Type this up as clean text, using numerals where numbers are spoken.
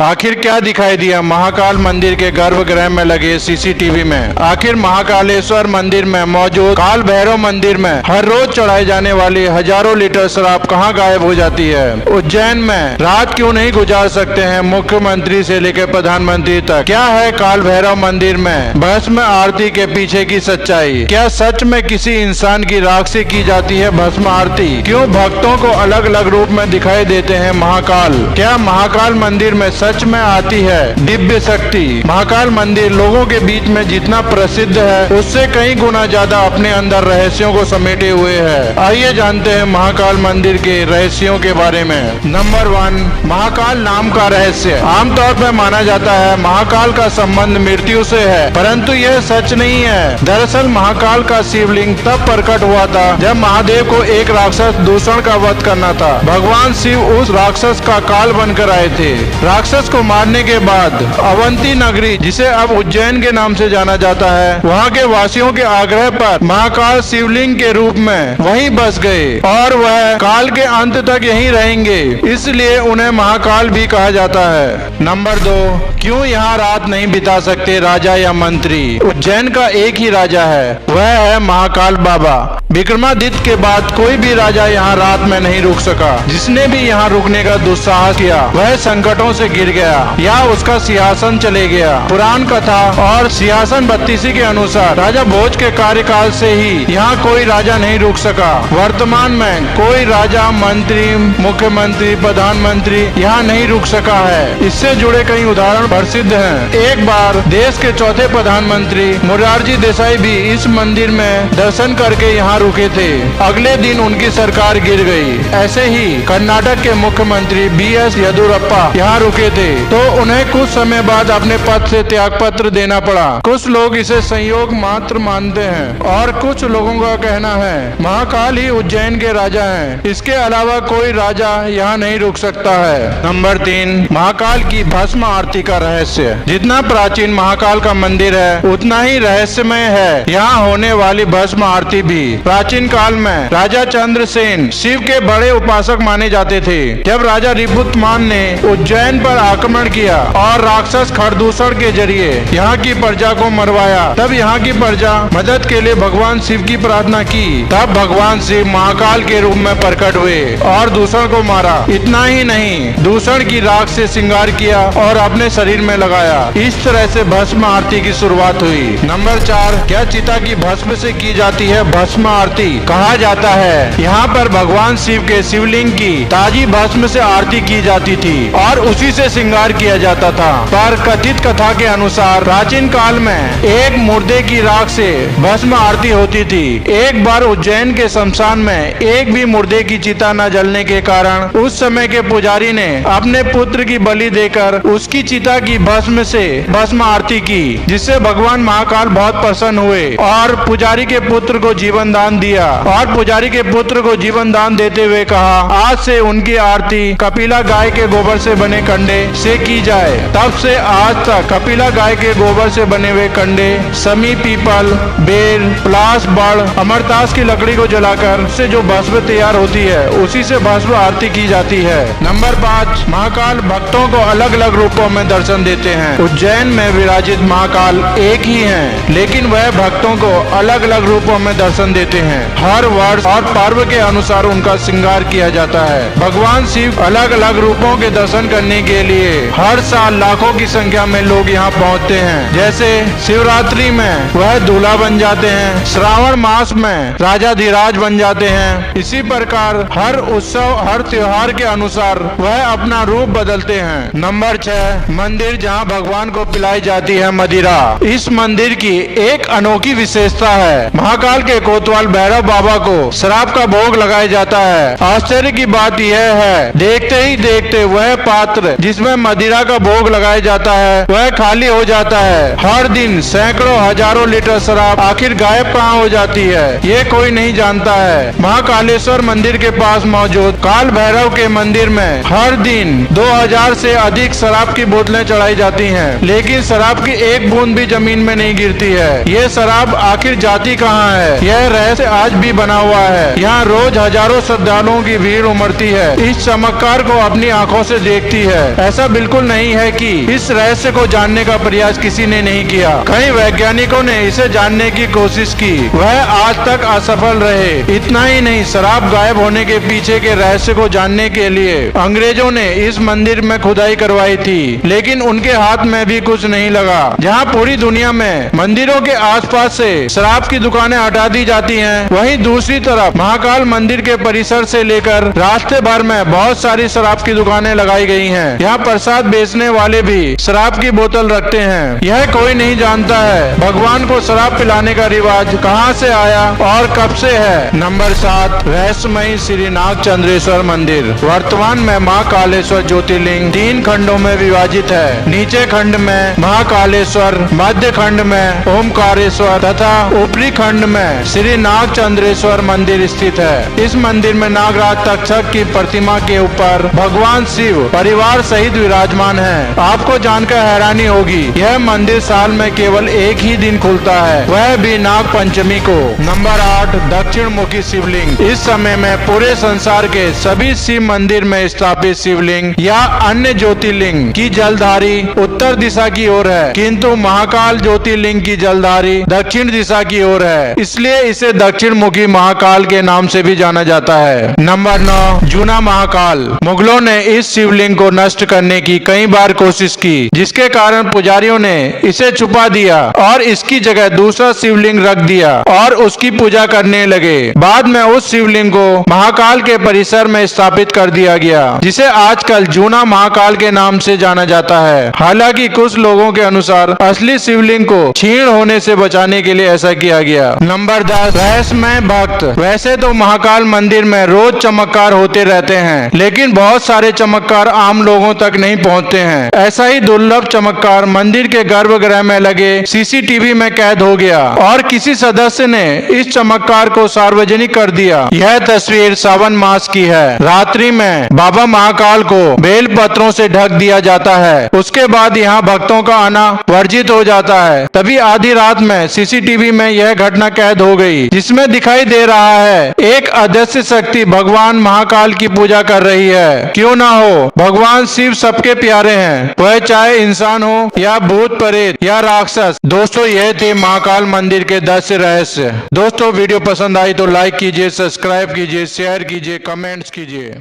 आखिर क्या दिखाई दिया महाकाल मंदिर के गर्भगृह में लगे सीसीटीवी में? आखिर महाकालेश्वर मंदिर में मौजूद काल भैरव मंदिर में हर रोज चढ़ाई जाने वाली हजारों लीटर शराब कहां गायब हो जाती है? उज्जैन में रात क्यों नहीं गुजार सकते हैं मुख्यमंत्री से लेकर प्रधानमंत्री तक? क्या है काल भैरव मंदिर में भस्म आरती के पीछे की सच्चाई? क्या सच में किसी इंसान की राख से की जाती है भस्म आरती? क्यों भक्तों को अलग अलग रूप में दिखाई देते हैं महाकाल? क्या महाकाल मंदिर में सच में आती है दिव्य शक्ति? महाकाल मंदिर लोगों के बीच में जितना प्रसिद्ध है उससे कई गुना ज्यादा अपने अंदर रहस्यों को समेटे हुए है। आइए जानते हैं महाकाल मंदिर के रहस्यों के बारे में। नंबर 1, महाकाल नाम का रहस्य। आमतौर पर माना जाता है महाकाल का संबंध मृत्यु से है, परंतु यह सच नहीं है। दरअसल महाकाल का शिवलिंग तब प्रकट हुआ था जब महादेव को एक राक्षस दूषण का वध करना था। भगवान शिव उस राक्षस का काल बनकर आए थे। राक्षस को मारने के बाद अवंती नगरी, जिसे अब उज्जैन के नाम से जाना जाता है, वहाँ के वासियों के आग्रह पर महाकाल शिवलिंग के रूप में वहीं बस गए और वह काल के अंत तक यहीं रहेंगे, इसलिए उन्हें महाकाल भी कहा जाता है। नंबर 2, क्यों यहाँ रात नहीं बिता सकते राजा या मंत्री? उज्जैन का एक ही राजा है, वह है महाकाल बाबा। विक्रमादित्य के बाद कोई भी राजा यहाँ रात में नहीं रुक सका। जिसने भी यहाँ रुकने का दुस्साहस किया वह संकटों से गिर गया या उसका सिंहासन चले गया। पुराण कथा और सिंहासन बत्तीसी के अनुसार राजा भोज के कार्यकाल से ही यहाँ कोई राजा नहीं रुक सका। वर्तमान में कोई राजा, मंत्री, मुख्यमंत्री, प्रधानमंत्री यहाँ नहीं रुक सका है। इससे जुड़े कई उदाहरण प्रसिद्ध हैं। एक बार देश के चौथे प्रधानमंत्री मोरारजी देसाई भी इस मंदिर में दर्शन करके यहाँ रुके थे। अगले दिन उनकी सरकार गिर गई। ऐसे ही कर्नाटक के मुख्यमंत्री BS येदियुरप्पा यहाँ रुके थे, तो उन्हें कुछ समय बाद अपने पद से त्यागपत्र देना पड़ा। कुछ लोग इसे संयोग मात्र मानते हैं और कुछ लोगों का कहना है महाकाल ही उज्जैन के राजा हैं। इसके अलावा कोई राजा यहाँ नहीं रुक सकता है। नंबर 3, महाकाल की भस्म आरती का रहस्य। जितना प्राचीन महाकाल का मंदिर है उतना ही रहस्यमय है यहाँ होने वाली भस्म आरती भी। प्राचीन काल में राजा चंद्रसेन शिव के बड़े उपासक माने जाते थे। जब राजा रिपुतमान ने उज्जैन पर आक्रमण किया और राक्षस खरदूषण के जरिए यहाँ की प्रजा को मरवाया, तब यहाँ की प्रजा मदद के लिए भगवान शिव की प्रार्थना की। तब भगवान शिव महाकाल के रूप में प्रकट हुए और दूषण को मारा। इतना ही नहीं, दूषण की राख से श्रृंगार किया और अपने शरीर में लगाया। इस तरह से भस्म आरती की शुरुआत हुई। नंबर 4, क्या चिता की भस्म से की जाती है भस्म आरती? कहा जाता है यहाँ पर भगवान शिव के शिवलिंग की ताजी भस्म से आरती की जाती थी और उसी से श्रृंगार किया जाता था। पर कथित कथा के अनुसार प्राचीन काल में एक मुर्दे की राख से भस्म आरती होती थी। एक बार उज्जैन के शमशान में एक भी मुर्दे की चिता न जलने के कारण उस समय के पुजारी ने अपने पुत्र की बलि देकर उसकी चिता की भस्म से भस्म आरती की, जिससे भगवान महाकाल बहुत प्रसन्न हुए और पुजारी के पुत्र को जीवन दान दिया। और पुजारी के पुत्र को जीवन दान देते हुए कहा आज से उनकी आरती कपिला गाय के गोबर से बने कंडे से की जाए। तब से आज तक कपिला गाय के गोबर से बने हुए कंडे, समी, पीपल, बेल, पलाश, बड़, अमरतास की लकड़ी को जलाकर से जो भस्म तैयार होती है उसी से भस्म आरती की जाती है। नंबर 5, महाकाल भक्तों को अलग अलग रूपों में दर्शन देते हैं। उज्जैन में विराजित महाकाल एक ही है, लेकिन वह भक्तों को अलग अलग रूपों में दर्शन देते हैं। हर वर्ष और पर्व के अनुसार उनका श्रृंगार किया जाता है। भगवान शिव अलग अलग रूपों के दर्शन करने के लिए हर साल लाखों की संख्या में लोग यहाँ पहुँचते हैं। जैसे शिवरात्रि में वह दूल्हा बन जाते हैं, श्रावण मास में राजाधिराज बन जाते हैं। इसी प्रकार हर उत्सव, हर त्योहार के अनुसार वह अपना रूप बदलते हैं। नंबर 6, मंदिर जहाँ भगवान को पिलाई जाती है मदिरा। इस मंदिर की एक अनोखी विशेषता है, महाकाल के कोतवाल भैरव बाबा को शराब का भोग लगाया जाता है। आश्चर्य की बात यह है, देखते ही देखते वह पात्र जिसमें मदिरा का भोग लगाया जाता है वह खाली हो जाता है। हर दिन सैकड़ों हजारों लीटर शराब आखिर गायब कहाँ हो जाती है ये कोई नहीं जानता है। महाकालेश्वर मंदिर के पास मौजूद काल भैरव के मंदिर में हर दिन 2000 से अधिक शराब की बोतलें चढ़ाई जाती हैं, लेकिन शराब की एक बूंद भी जमीन में नहीं गिरती है। ये शराब आखिर जाती कहाँ है, यह रहस्य आज भी बना हुआ है। यहाँ रोज हजारों श्रद्धालुओं की भीड़ उमड़ती है, इस चमत्कार को अपनी आंखों से देखती है। ऐसा बिल्कुल नहीं है कि इस रहस्य को जानने का प्रयास किसी ने नहीं किया। कई वैज्ञानिकों ने इसे जानने की कोशिश की, वह आज तक असफल रहे। इतना ही नहीं, शराब गायब होने के पीछे के रहस्य को जानने के लिए अंग्रेजों ने इस मंदिर में खुदाई करवाई थी, लेकिन उनके हाथ में भी कुछ नहीं लगा। जहां पूरी दुनिया में मंदिरों के आसपास से शराब की दुकानें हटा दी जाती हैं, वहीं दूसरी तरफ महाकाल मंदिर के परिसर से लेकर रास्ते भर में बहुत सारी शराब की दुकानें लगाई गई हैं। यहाँ प्रसाद बेचने वाले भी शराब की बोतल रखते हैं। यह कोई नहीं जानता है भगवान को शराब पिलाने का रिवाज कहाँ से आया और कब से है। नंबर 7, रहस्यमयी श्री नागचंद्रेश्वर मंदिर। वर्तमान में महाकालेश्वर ज्योतिर्लिंग 3 खंडों में विभाजित है। नीचे खंड में महाकालेश्वर, मध्य खंड में ओमकारेश्वर तथा ऊपरी खंड में श्री नागचंद्रेश्वर मंदिर स्थित है। इस मंदिर में नागराज तक्षक की प्रतिमा के ऊपर भगवान शिव परिवार सहित विराजमान है। आपको जानकर हैरानी होगी, यह मंदिर साल में केवल एक ही दिन खुलता है, वह भी नाग पंचमी को। नंबर 8, दक्षिण मुखी शिवलिंग। इस समय में पूरे संसार के सभी शिव मंदिर में स्थापित शिवलिंग या अन्य ज्योतिर्लिंग की जलधारी उत्तर दिशा की ओर है, किंतु महाकाल ज्योतिर्लिंग की जलधारी दक्षिण दिशा की ओर है, इसलिए इसे दक्षिण मुखी महाकाल के नाम से भी जाना जाता है। नंबर 9, जूना महाकाल। मुगलों ने इस शिवलिंग को नष्ट करने की कई बार कोशिश की, जिसके कारण पुजारियों ने इसे छुपा दिया और इसकी जगह दूसरा शिवलिंग रख दिया और उसकी पूजा करने लगे। बाद में उस शिवलिंग को महाकाल के परिसर में स्थापित कर दिया गया, जिसे आजकल जूना महाकाल के नाम से जाना जाता है। हालांकि कुछ लोगों के अनुसार असली शिवलिंग को क्षीण होने से बचाने के लिए ऐसा किया गया। नंबर 10, रहस्यमय भक्त। वैसे तो महाकाल मंदिर में रोज चमत्कार होते रहते हैं, लेकिन बहुत सारे चमत्कार आम लोगों तक नहीं पहुंचते हैं। ऐसा ही दुर्लभ चमत्कार मंदिर के गर्भगृह में लगे सीसीटीवी में कैद हो गया और किसी सदस्य ने इस चमत्कार को सार्वजनिक कर दिया। यह तस्वीर सावन मास की है। रात्रि में बाबा महाकाल को बेल पत्रों से ढक दिया जाता है, उसके बाद यहाँ भक्तों का आना वर्जित हो जाता है। तभी आधी रात में सीसीटीवी में यह घटना कैद हो गई, जिसमें दिखाई दे रहा है एक अदृश्य शक्ति भगवान महाकाल की पूजा कर रही है। क्यों ना हो, भगवान शिव सबके प्यारे हैं, वह चाहे इंसान हो या भूत प्रेत या राक्षस। दोस्तों, यह थे महाकाल मंदिर के 10 रहस्य। दोस्तों, वीडियो पसंद आई तो लाइक कीजिए, सब्सक्राइब कीजिए, शेयर कीजिए, कमेंट्स कीजिए।